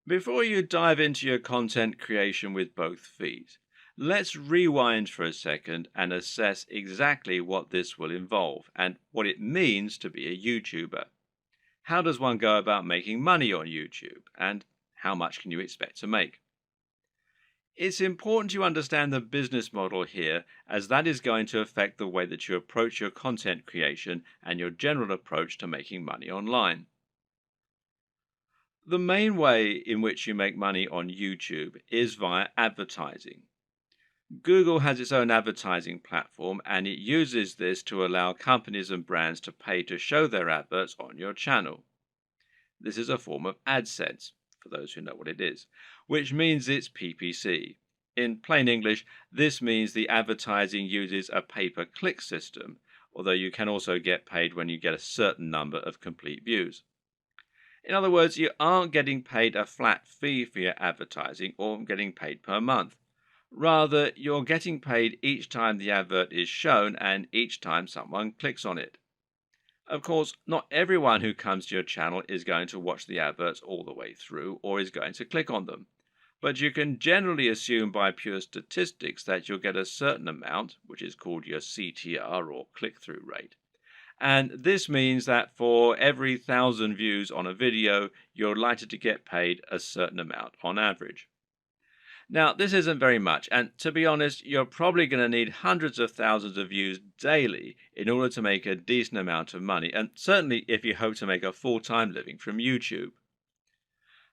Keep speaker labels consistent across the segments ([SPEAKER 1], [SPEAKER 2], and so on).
[SPEAKER 1] Before you dive into your content creation with both feet, let's rewind for a second and assess exactly what this will involve and what it means to be a YouTuber. How does one go about making money on YouTube, and how much can you expect to make? It's important you understand the business model here, as that is going to affect the way that you approach your content creation and your general approach to making money online. The main way in which you make money on YouTube is via advertising. Google has its own advertising platform, and it uses this to allow companies and brands to pay to show their adverts on your channel. This is a form of AdSense, for those who know what it is, which means it's PPC. In plain English, this means the advertising uses a pay-per-click system, although you can also get paid when you get a certain number of complete views. In other words, you aren't getting paid a flat fee for your advertising or getting paid per month. Rather, you're getting paid each time the advert is shown and each time someone clicks on it. Of course, not everyone who comes to your channel is going to watch the adverts all the way through or is going to click on them. But you can generally assume by pure statistics that you'll get a certain amount, which is called your CTR or click-through rate. And this means that for every 1,000 views on a video, you're likely to get paid a certain amount on average. Now, this isn't very much, and to be honest, you're probably going to need hundreds of thousands of views daily in order to make a decent amount of money, and certainly if you hope to make a full-time living from YouTube.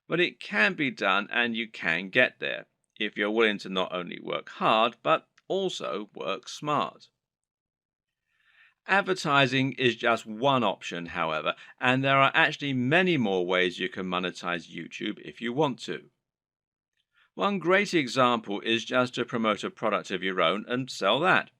[SPEAKER 1] But it can be done, and you can get there, if you're willing to not only work hard, but also work smart. Advertising is just one option, however, and there are actually many more ways you can monetize YouTube if you want to. One great example is just to promote a product of your own and sell that.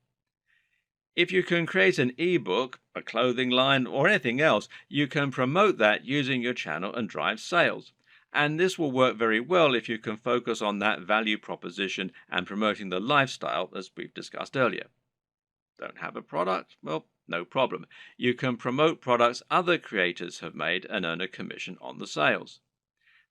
[SPEAKER 1] If you can create an ebook, a clothing line, or anything else, you can promote that using your channel and drive sales. And this will work very well if you can focus on that value proposition and promoting the lifestyle as we've discussed earlier. Don't have a product? Well, no problem. You can promote products other creators have made and earn a commission on the sales.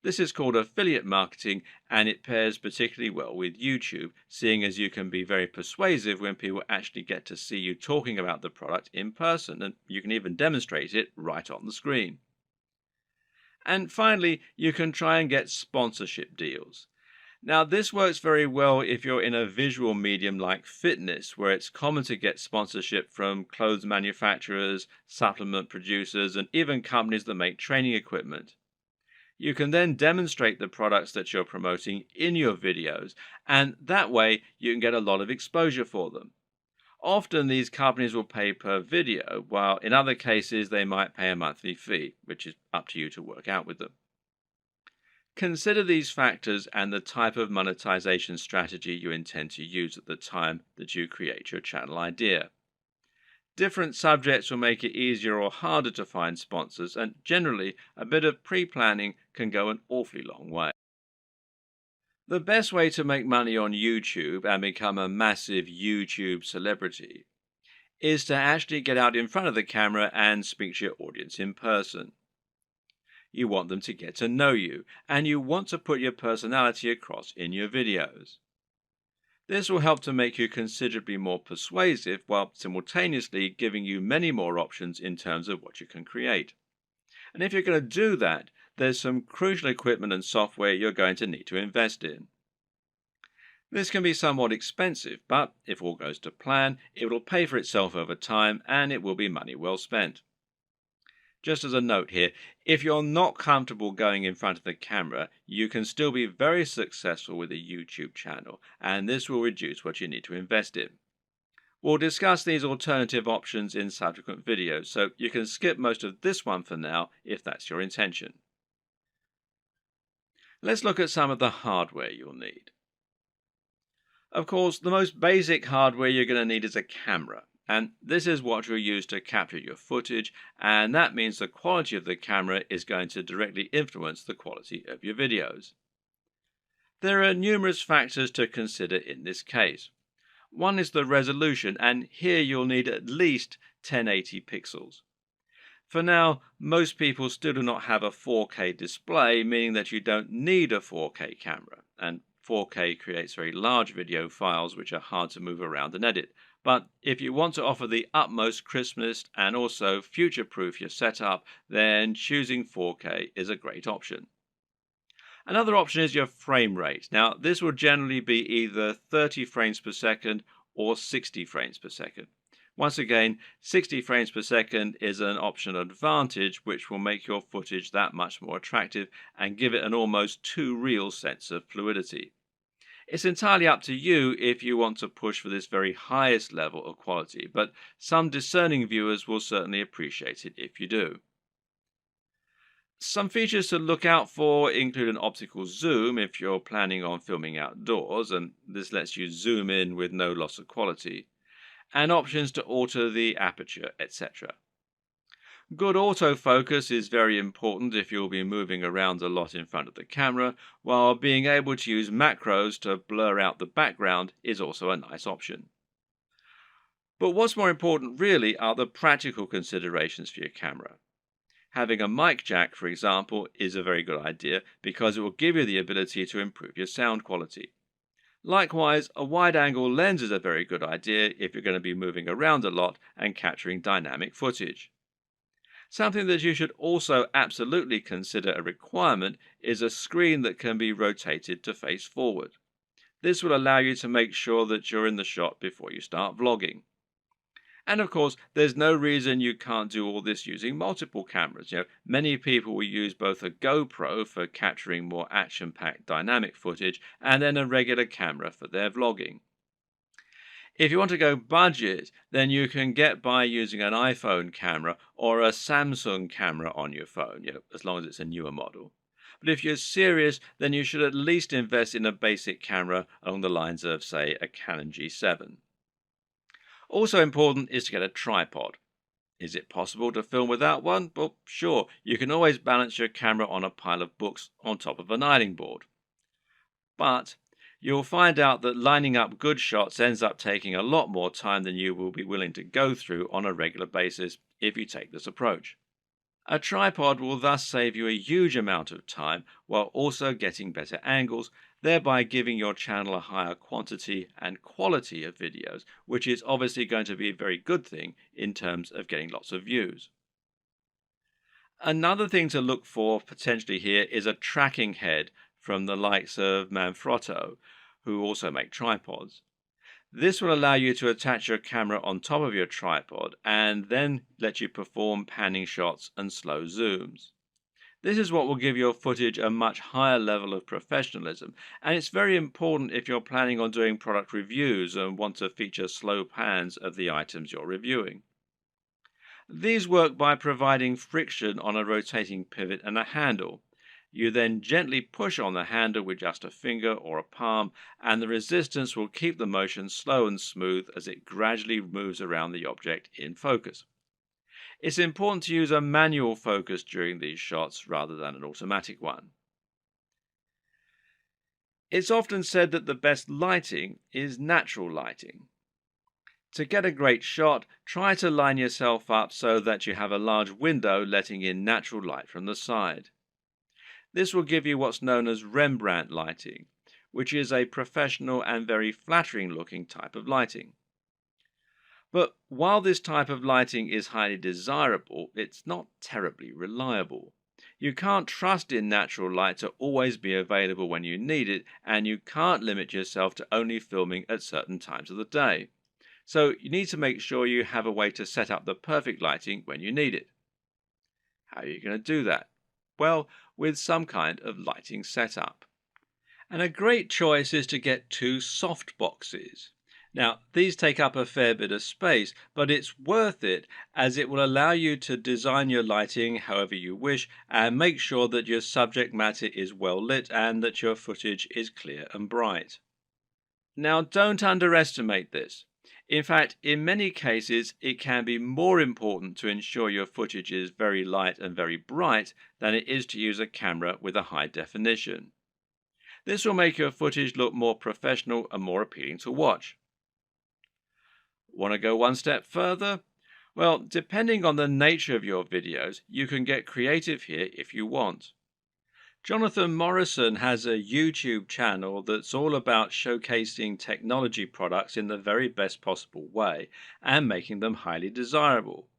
[SPEAKER 1] This is called affiliate marketing, and it pairs particularly well with YouTube, seeing as you can be very persuasive when people actually get to see you talking about the product in person, and you can even demonstrate it right on the screen. And finally, you can try and get sponsorship deals. Now, this works very well if you're in a visual medium like fitness, where it's common to get sponsorship from clothes manufacturers, supplement producers, and even companies that make training equipment. You can then demonstrate the products that you're promoting in your videos, and that way you can get a lot of exposure for them. Often these companies will pay per video, while in other cases they might pay a monthly fee, which is up to you to work out with them. Consider these factors and the type of monetization strategy you intend to use at the time that you create your channel idea. Different subjects will make it easier or harder to find sponsors, and generally, a bit of pre-planning can go an awfully long way. The best way to make money on YouTube and become a massive YouTube celebrity is to actually get out in front of the camera and speak to your audience in person. You want them to get to know you, and you want to put your personality across in your videos. This will help to make you considerably more persuasive while simultaneously giving you many more options in terms of what you can create. And if you're going to do that, there's some crucial equipment and software you're going to need to invest in. This can be somewhat expensive, but if all goes to plan, it will pay for itself over time and it will be money well spent. Just as a note here, if you're not comfortable going in front of the camera, you can still be very successful with a YouTube channel, and this will reduce what you need to invest in. We'll discuss these alternative options in subsequent videos, so you can skip most of this one for now if that's your intention. Let's look at some of the hardware you'll need. Of course, the most basic hardware you're going to need is a camera. And this is what you'll use to capture your footage, and that means the quality of the camera is going to directly influence the quality of your videos. There are numerous factors to consider in this case. One is the resolution, and here you'll need at least 1080 pixels. For now, most people still do not have a 4K display, meaning that you don't need a 4K camera, and 4K creates very large video files which are hard to move around and edit. But if you want to offer the utmost crispness and also future-proof your setup, then choosing 4K is a great option. Another option is your frame rate. Now, this will generally be either 30 frames per second or 60 frames per second. Once again, 60 frames per second is an optional advantage which will make your footage that much more attractive and give it an almost too real sense of fluidity. It's entirely up to you if you want to push for this very highest level of quality, but some discerning viewers will certainly appreciate it if you do. Some features to look out for include an optical zoom if you're planning on filming outdoors, and this lets you zoom in with no loss of quality, and options to alter the aperture, etc. Good autofocus is very important if you'll be moving around a lot in front of the camera, while being able to use macros to blur out the background is also a nice option. But what's more important really are the practical considerations for your camera. Having a mic jack, for example, is a very good idea because it will give you the ability to improve your sound quality. Likewise, a wide-angle lens is a very good idea if you're going to be moving around a lot and capturing dynamic footage. Something that you should also absolutely consider a requirement is a screen that can be rotated to face forward. This will allow you to make sure that you're in the shot before you start vlogging. And of course, there's no reason you can't do all this using multiple cameras. Many people will use both a GoPro for capturing more action-packed dynamic footage and then a regular camera for their vlogging. If you want to go budget, then you can get by using an iPhone camera or a Samsung camera on your phone, as long as it's a newer model. But if you're serious, then you should at least invest in a basic camera along the lines of, say, a Canon G7. Also important is to get a tripod. Is it possible to film without one? Well, sure, you can always balance your camera on a pile of books on top of an ironing board. But you'll find out that lining up good shots ends up taking a lot more time than you will be willing to go through on a regular basis if you take this approach. A tripod will thus save you a huge amount of time while also getting better angles, thereby giving your channel a higher quantity and quality of videos, which is obviously going to be a very good thing in terms of getting lots of views. Another thing to look for potentially here is a tracking head from the likes of Manfrotto, who also make tripods. This will allow you to attach your camera on top of your tripod and then let you perform panning shots and slow zooms. This is what will give your footage a much higher level of professionalism, and it's very important if you're planning on doing product reviews and want to feature slow pans of the items you're reviewing. These work by providing friction on a rotating pivot and a handle. You then gently push on the handle with just a finger or a palm, and the resistance will keep the motion slow and smooth as it gradually moves around the object in focus. It's important to use a manual focus during these shots rather than an automatic one. It's often said that the best lighting is natural lighting. To get a great shot, try to line yourself up so that you have a large window letting in natural light from the side. This will give you what's known as Rembrandt lighting, which is a professional and very flattering looking type of lighting. But while this type of lighting is highly desirable, it's not terribly reliable. You can't trust in natural light to always be available when you need it, and you can't limit yourself to only filming at certain times of the day. So you need to make sure you have a way to set up the perfect lighting when you need it. How are you going to do that? Well, with some kind of lighting setup. And a great choice is to get two soft boxes. Now, these take up a fair bit of space, but it's worth it as it will allow you to design your lighting however you wish and make sure that your subject matter is well lit and that your footage is clear and bright. Now, don't underestimate this. In fact, in many cases, it can be more important to ensure your footage is very light and very bright than it is to use a camera with a high definition. This will make your footage look more professional and more appealing to watch. Want to go one step further? Well, depending on the nature of your videos, you can get creative here if you want. Jonathan Morrison has a YouTube channel that's all about showcasing technology products in the very best possible way and making them highly desirable.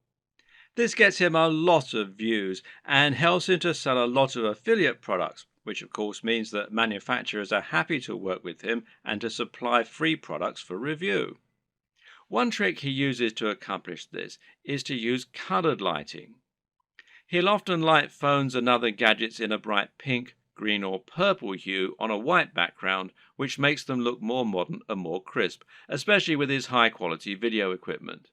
[SPEAKER 1] This gets him a lot of views and helps him to sell a lot of affiliate products, which of course means that manufacturers are happy to work with him and to supply free products for review. One trick he uses to accomplish this is to use colored lighting. He'll often light phones and other gadgets in a bright pink, green, or purple hue on a white background, which makes them look more modern and more crisp, especially with his high quality video equipment.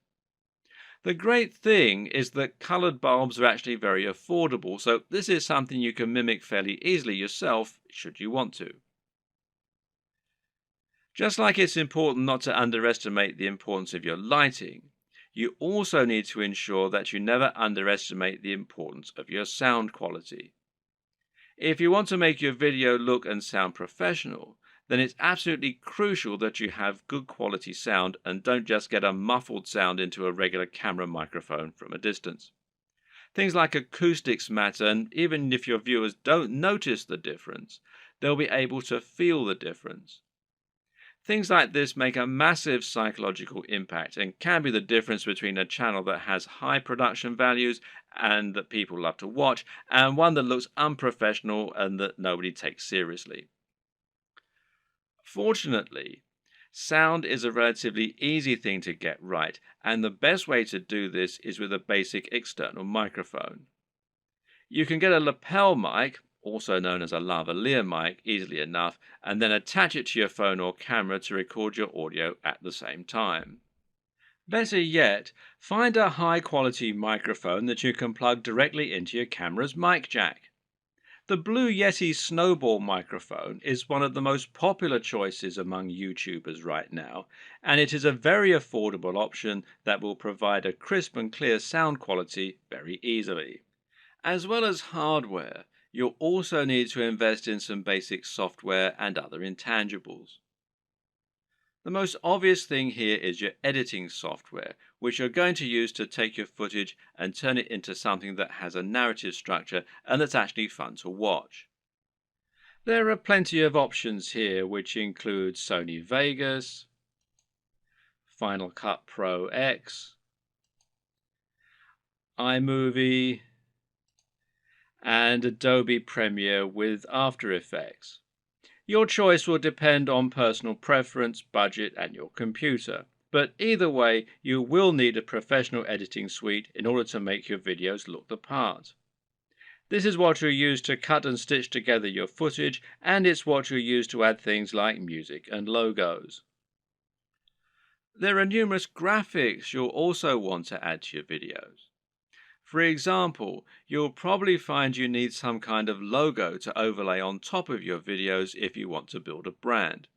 [SPEAKER 1] The great thing is that colored bulbs are actually very affordable, so this is something you can mimic fairly easily yourself should you want to. Just like it's important not to underestimate the importance of your lighting, you also need to ensure that you never underestimate the importance of your sound quality. If you want to make your video look and sound professional, then it's absolutely crucial that you have good quality sound and don't just get a muffled sound into a regular camera microphone from a distance. Things like acoustics matter, and even if your viewers don't notice the difference, they'll be able to feel the difference. Things like this make a massive psychological impact and can be the difference between a channel that has high production values and that people love to watch, and one that looks unprofessional and that nobody takes seriously. Fortunately, sound is a relatively easy thing to get right, and the best way to do this is with a basic external microphone. You can get a lapel mic, also known as a lavalier mic, easily enough, and then attach it to your phone or camera to record your audio at the same time. Better yet, find a high quality microphone that you can plug directly into your camera's mic jack. The Blue Yeti Snowball microphone is one of the most popular choices among YouTubers right now, and it is a very affordable option that will provide a crisp and clear sound quality very easily. As well as hardware, you'll also need to invest in some basic software and other intangibles. The most obvious thing here is your editing software, which you're going to use to take your footage and turn it into something that has a narrative structure and that's actually fun to watch. There are plenty of options here, which include Sony Vegas, Final Cut Pro X, iMovie, and Adobe Premiere with After Effects. Your choice will depend on personal preference, budget, and your computer. But either way, you will need a professional editing suite in order to make your videos look the part. This is what you'll use to cut and stitch together your footage, and it's what you'll use to add things like music and logos. There are numerous graphics you'll also want to add to your videos. For example, you'll probably find you need some kind of logo to overlay on top of your videos if you want to build a brand.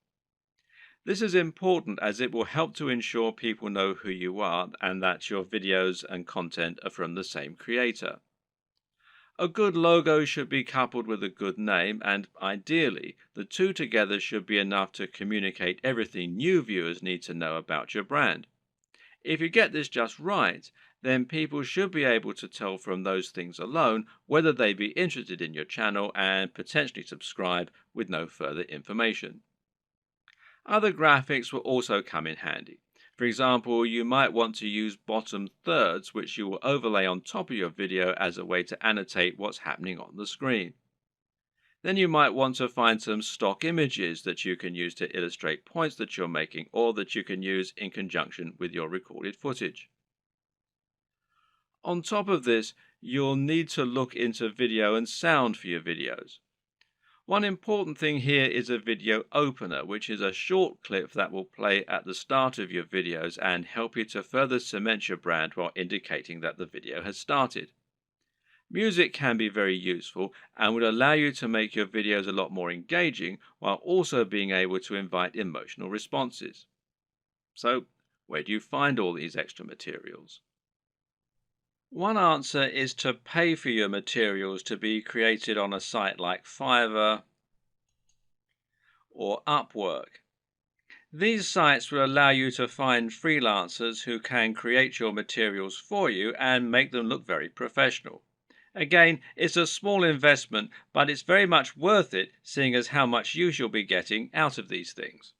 [SPEAKER 1] This is important as it will help to ensure people know who you are and that your videos and content are from the same creator. A good logo should be coupled with a good name, and ideally, the two together should be enough to communicate everything new viewers need to know about your brand. If you get this just right, then people should be able to tell from those things alone whether they be interested in your channel and potentially subscribe with no further information. Other graphics will also come in handy. For example, you might want to use bottom thirds, which you will overlay on top of your video as a way to annotate what's happening on the screen. Then you might want to find some stock images that you can use to illustrate points that you're making or that you can use in conjunction with your recorded footage. On top of this, you'll need to look into video and sound for your videos. One important thing here is a video opener, which is a short clip that will play at the start of your videos and help you to further cement your brand while indicating that the video has started. Music can be very useful and would allow you to make your videos a lot more engaging while also being able to invite emotional responses. So, where do you find all these extra materials? One answer is to pay for your materials to be created on a site like Fiverr or Upwork. These sites will allow you to find freelancers who can create your materials for you and make them look very professional. Again, it's a small investment, but it's very much worth it, seeing as how much use you'll be getting out of these things.